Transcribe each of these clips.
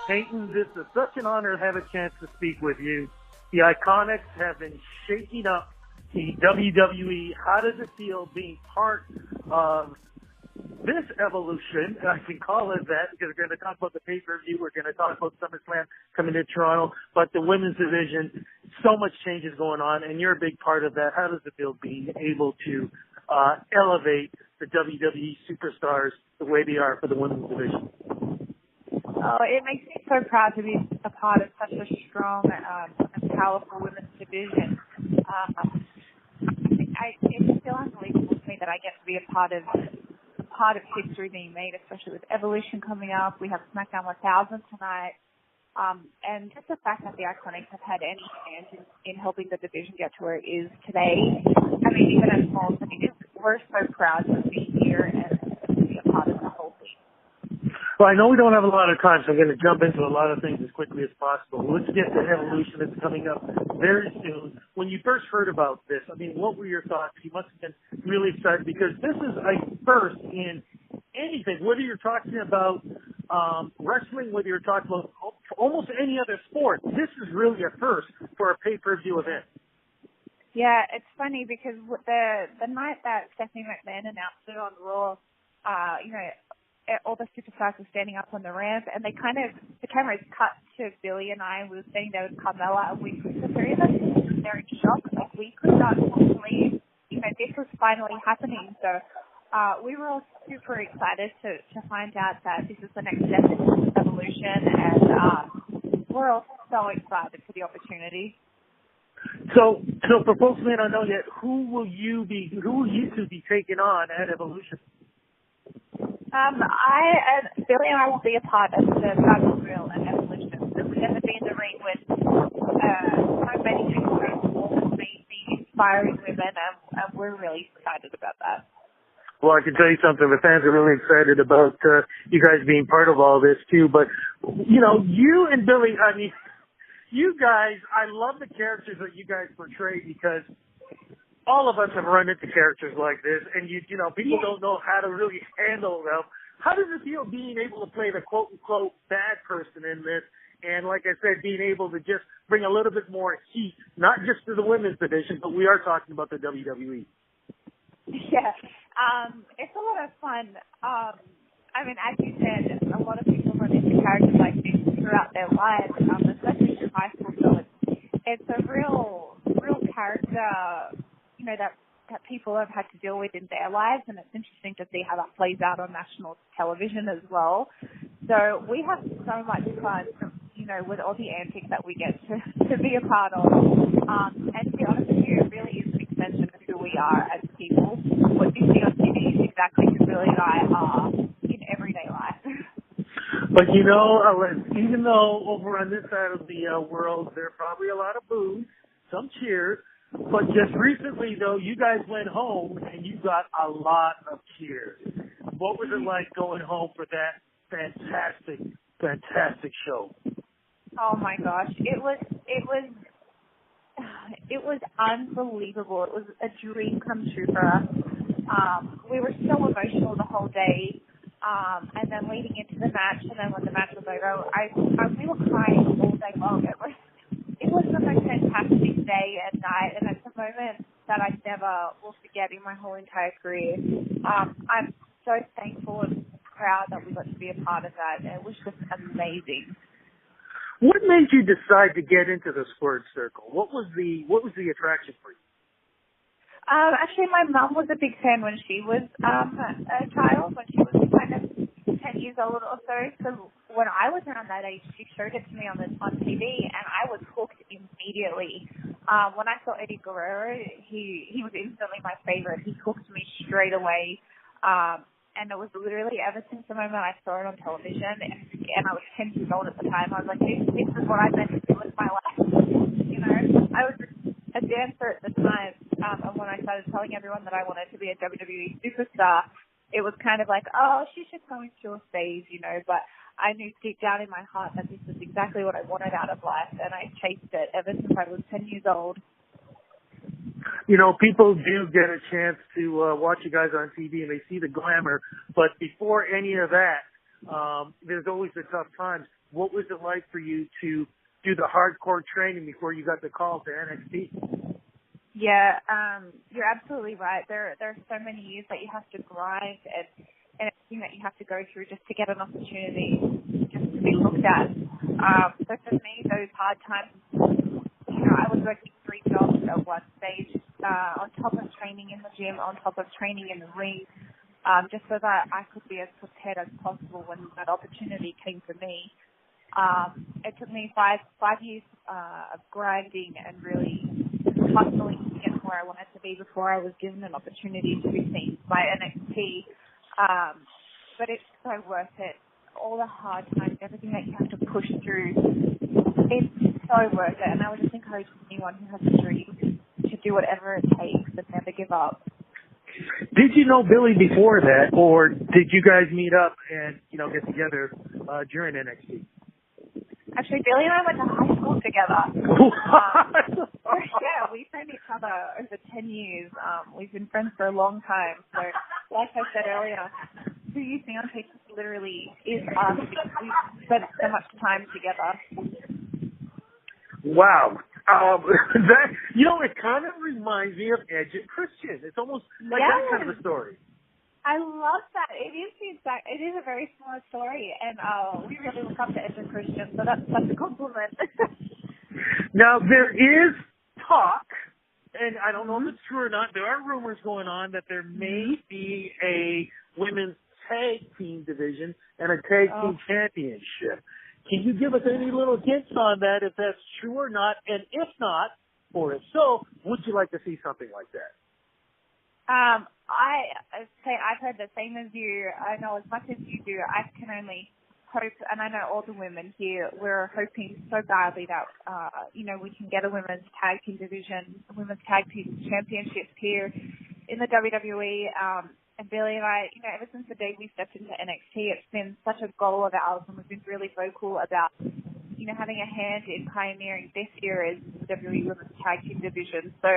Peyton, this is such an honor to have a chance to speak with you. The Iconics have been shaking up the WWE. How does it feel being part of this evolution? I can call it that because we're going to talk about the pay-per-view. We're going to talk about SummerSlam coming to Toronto. But the women's division, so much changes going on, and you're a big part of that. How does it feel being able to elevate the WWE superstars the way they are for the women's division? Oh, it makes me so proud to be a part of such a strong and powerful women's division. It's still unbelievable to me that I get to be a part of history being made, especially with Evolution coming up. We have SmackDown 1000 tonight. And just the fact that the Iconics have had any chance in helping the division get to where it is today. I mean, even as small as it is, we're so proud to be here and to be a part of the whole thing. Well, I know we don't have a lot of time, so I'm going to jump into a lot of things as quickly as possible. Let's get to Evolution. It's coming up very soon. When you first heard about this, I mean, what were your thoughts? You must have been really excited because this is a first in anything, whether you're talking about wrestling, whether you're talking about almost any other sport. This is really a first for a pay-per-view event. Yeah, it's funny because the night that Stephanie McMahon announced it on Raw, all the superstars were standing up on the ramp, and the cameras cut to Billy and I. We were standing there with Carmella, and the three of us were there in shock. Like, we could not believe, this was finally happening. So we were all super excited to find out that this is the next step in Evolution, and we're all so excited for the opportunity. So for folks who may not know yet, who will you two be taking on at Evolution? Billy and I will be a part of the Battle Royal and Evolution. So we're going to be in the ring with so many amazing, inspiring women, and we're really excited about that. Well, I can tell you something. The fans are really excited about you guys being part of all this, too. But, you and Billy, I mean, you guys, I love the characters that you guys portray because all of us have run into characters like this, and people don't know how to really handle them. How does it feel being able to play the quote-unquote bad person in this, and like I said, being able to just bring a little bit more heat, not just to the women's division, but we are talking about the WWE? Yeah, it's a lot of fun. I mean, as you said, a lot of people run into characters like this throughout their lives, especially in high school, so it's a real character, that people have had to deal with in their lives, and it's interesting to see how that plays out on national television as well. So we have so much fun, with all the antics that we get to be a part of. And to be honest with you, it really is an extension of who we are as people. What you see on TV is exactly who Billy and I are in everyday life. But even though over on this side of the world, there are probably a lot of boos, some cheers, but just recently, though, you guys went home and you got a lot of cheers. What was it like going home for that fantastic show? Oh my gosh, it was unbelievable. It was a dream come true for us. We were so emotional the whole day, and then leading into the match, and then when the match was over, we were crying all day long. It was the most fantastic day and night, and it's a moment that I never will forget in my whole entire career. I'm so thankful and proud that we got to be a part of that. It was just amazing. What made you decide to get into the Squirt Circle? What was the attraction for you? Actually, my mum was a big fan when she was a child, when she was kind of 10 years old or so. So when I was around that age, she showed it to me on TV, and I was hooked immediately. When I saw Eddie Guerrero, he was instantly my favorite. He hooked me straight away. And it was literally ever since the moment I saw it on television, and I was 10 years old at the time, I was like, this is what I meant to do with my life. I was a dancer at the time, and when I started telling everyone that I wanted to be a WWE superstar, it was kind of like, oh, she's just going through a phase, but I knew deep down in my heart that this was exactly what I wanted out of life, and I chased it ever since I was 10 years old. People do get a chance to watch you guys on TV and they see the glamour, but before any of that, there's always the tough times. what was it like for you to do the hardcore training before you got the call to NXT? Yeah, you're absolutely right. There are so many years that you have to grind and everything that you have to go through just to get an opportunity, just to be looked at. So for me, those hard times, I was working 3 jobs at one stage, on top of training in the gym, on top of training in the ring, just so that I could be as prepared as possible when that opportunity came for me. It took me five years of grinding and really hustling to get where I wanted to be before I was given an opportunity to be seen by NXT. But it's so worth it. All the hard times, everything that you have to push through, it's so worth it. And I would just encourage anyone who has a dream to do whatever it takes and never give up. Did you know Billy before that, or did you guys meet up and, get together during NXT? Actually, Billy and I went to high school together. Yeah, we've known each other over 10 years. We've been friends for a long time. So, like I said earlier, who you see on TV literally is us because we've spent so much time together. Wow. That, it kind of reminds me of Edge and Christian. It's almost like that kind of a story. I love that. It is a very similar story, and we really look up to Edge and Christian, so that's such a compliment. Now, there is talk, and I don't know if it's true or not, there are rumors going on that there may be a women's tag team division and a tag team championship. Can you give us any little hints on that, if that's true or not? And if not, or if so, would you like to see something like that? I say I've heard the same as you. I know as much as you do. I can only hope, and I know all the women here, we're hoping so badly that, we can get a women's tag team division, a women's tag team championships here in the WWE. And Billy and I, ever since the day we stepped into NXT, it's been such a goal of ours, and we've been really vocal about, having a hand in pioneering this era's WWE women's tag team division. So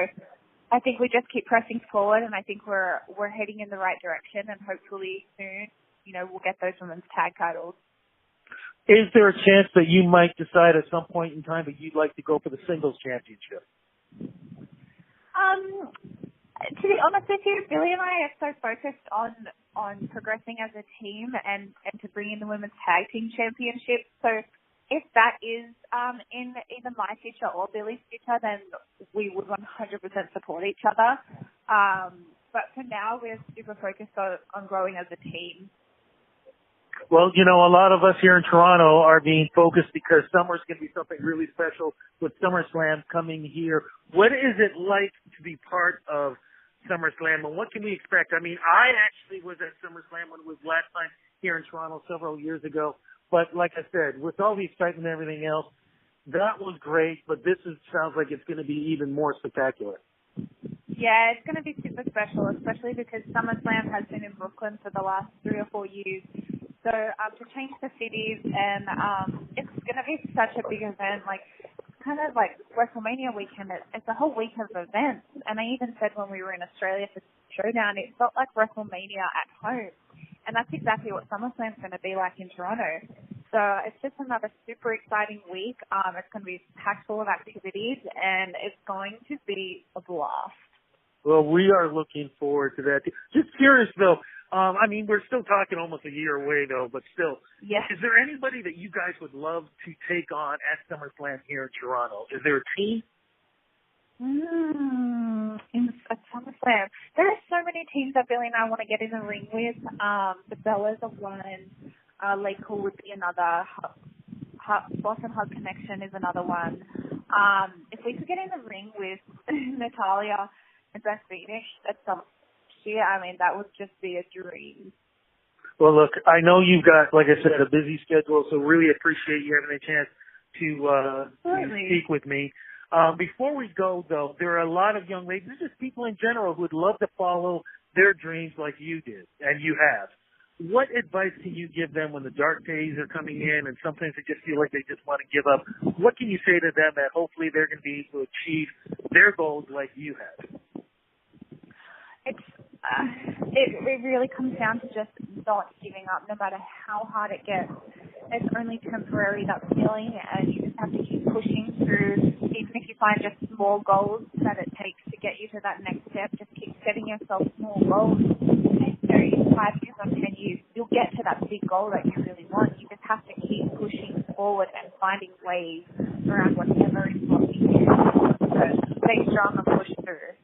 I think we just keep pressing forward, and I think we're heading in the right direction, and hopefully soon, we'll get those women's tag titles. Is there a chance that you might decide at some point in time that you'd like to go for the singles championship? To be honest with you, Billy and I are so focused on progressing as a team and to bring in the women's tag team championship. So if that is in either my future or Billy's future, then we would 100% support each other. But for now, we're super focused on growing as a team. Well, a lot of us here in Toronto are being focused because summer's going to be something really special with SummerSlam coming here. What is it like to be part of SummerSlam, and what can we expect? I mean, I actually was at SummerSlam when it was last time here in Toronto several years ago. But like I said, with all the excitement and everything else, that was great, but this sounds like it's going to be even more spectacular. Yeah, it's going to be super special, especially because SummerSlam has been in Brooklyn for the last 3 or 4 years. So to change the cities, and it's going to be such a big event, like kind of like WrestleMania weekend. It's a whole week of events. And I even said when we were in Australia for Showdown, it felt like WrestleMania at home. And that's exactly what SummerSlam's going to be like in Toronto. So it's just another super exciting week. It's going to be packed full of activities, and it's going to be a blast. Well, we are looking forward to that. Just curious, though. We're still talking almost a year away, though, but still. Yes. Is there anybody that you guys would love to take on at SummerSlam here in Toronto? Is there a team? At SummerSlam, there are so many teams that Billy and I want to get in the ring with. The Bellas are one. Lake Cool would be another. Boston Hug Connection is another one. If we could get in the ring with Natalia and Beth Phoenix at some year, that would just be a dream. Well, look, I know you've got, like I said, a busy schedule, so really appreciate you having a chance to speak with me. Before we go, though, there are a lot of young ladies, just people in general, who would love to follow their dreams like you did, and you have. What advice can you give them when the dark days are coming in and sometimes they just feel like they just want to give up? What can you say to them that hopefully they're going to be able to achieve their goals like you have? It really comes down to just not giving up, no matter how hard it gets. It's only temporary, that feeling, and you just have to keep pushing through. Even if you find just small goals that it takes to get you to that next step, just keep setting yourself small goals. And so in 5 years or 10 years, you'll get to that big goal that you really want. You just have to keep pushing forward and finding ways around whatever is blocking you. So stay strong and push through.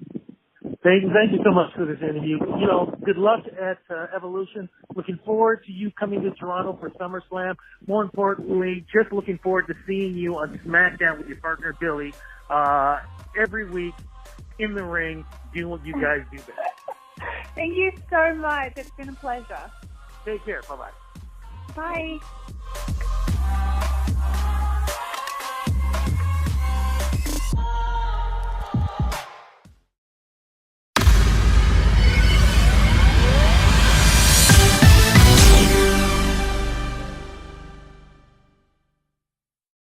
Peyton, thank you so much for this interview. You know, good luck at Evolution. Looking forward to you coming to Toronto for SummerSlam. More importantly, just looking forward to seeing you on SmackDown with your partner, Billy, every week in the ring, doing what you guys do best. Thank you so much. It's been a pleasure. Take care. Bye-bye. Bye.